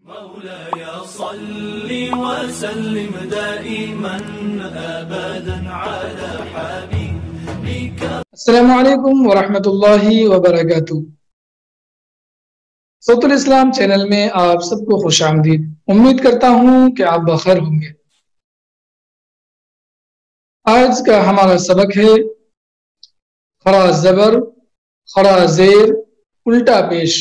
مولاي صل وسلم دائما ابدا على حبيبك. السلام علیکم ورحمۃ اللہ وبرکاتہ۔ صوت الاسلام چینل میں آپ سب کو خوش آمدید۔ امید کرتا ہوں کہ آپ بخیر ہوں گے۔ آج کا ہمارا سبق ہے کھڑا زبر، کھڑا زیر، الٹا پیش۔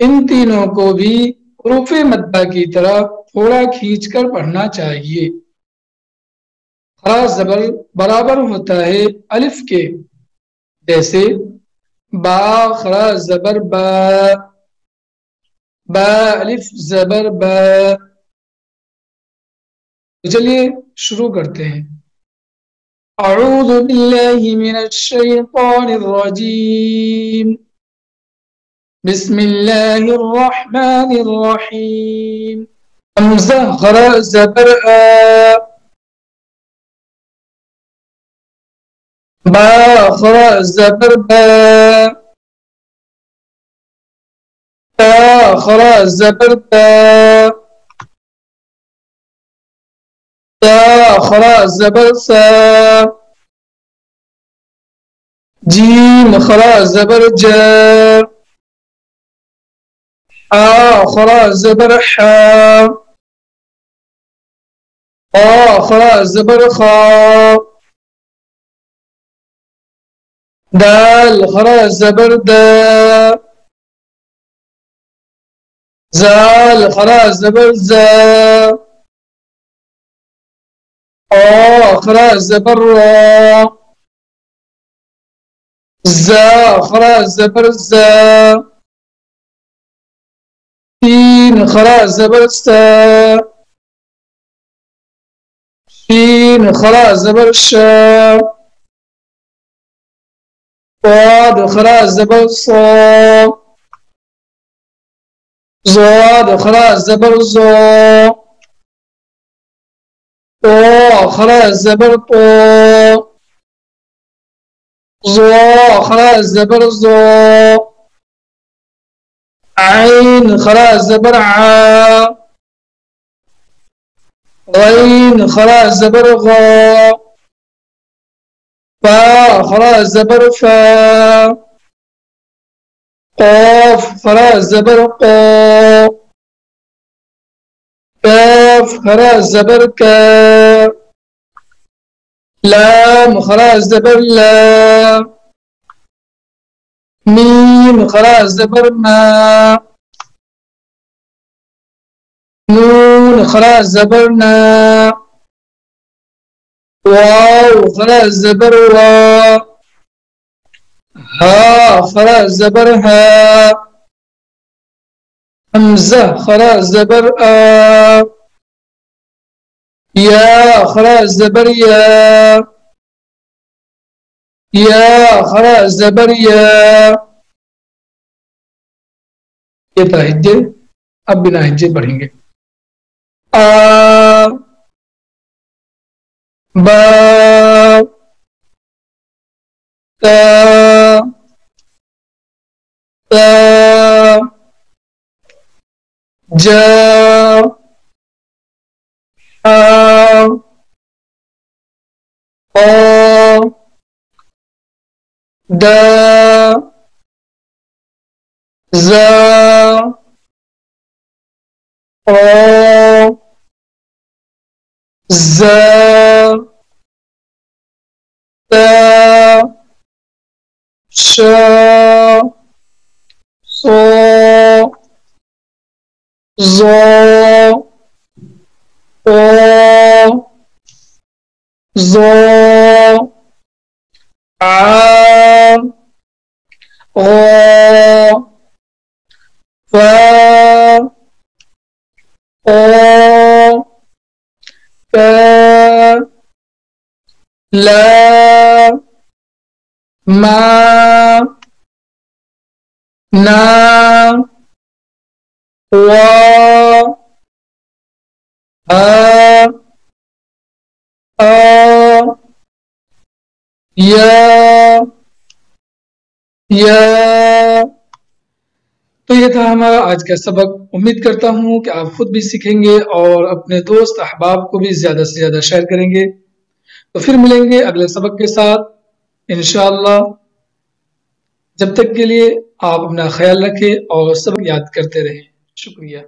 ان تینوں کو بھی حروف مدہ کی طرح تھوڑا کھینچ کر پڑھنا چاہیے۔ کھڑا زبر برابر ہوتا ہے الف کے، جیسے با کھڑا زبر با، با الف زبر با۔ تو چلیے شروع کرتے ہیں۔ اعوذ باللہ من الشیطان الرجیم، بسم اللہ الرحمن الرحیم۔ حمزہ کھڑا زبر آ، با کھڑا زبر با، تا کھڑا زبر تا، تا کھڑا زبر سا، جیم کھڑا زبر جا، حا کھڑا زبر حا، قا کھڑا زبر خا، دال کھڑا زبر دا، زال کھڑا زبر زا، کھڑا زبر را، زا کھڑا زبر زا، سین کھڑا زبر سا، شین کھڑا زبر شا، صاد کھڑا زبر صا، ضاد کھڑا زبر ضا، طا کھڑا زبر طا، ظا کھڑا زبر ظا، عین کھڑا زبر عا، غین کھڑا زبر غا، فا کھڑا زبر فا، قاف کھڑا زبر قا، کاف کھڑا زبر کا، لام کھڑا زبر لا، میم کھڑا زبر ما، نون کھڑا زبر نا، واو کھڑا زبر وا، ہا کھڑا زبر ہا، حمزہ کھڑا زبر آ، یا کھڑا زبر یا، یا کھڑا زبر یا۔ یہ تھا ہجے، اب بنا ہجے پڑھیں گے۔ آ، با، تا، تا، جا، حا، قا، دا، زا، قا، زا، تا، شا، صا، ظا، طا، ظا، عا، غا، فا، قا، کا، لا، ما، نا، وا، ہا، آ، یا، یا۔ تو ये था हमारा आज का सबक। उम्मीद करता हूँ कि आप खुद भी सीखेंगे और अपने दोस्त अहबाब को भी ज़्यादा से ज़्यादा शेयर करेंगे। तो फिर मिलेंगे अगले सबक के साथ इंशाअल्लाह। जब तक के लिए आप अपना ख्याल रखें और सबक याद करते रहें। शुक्रिया।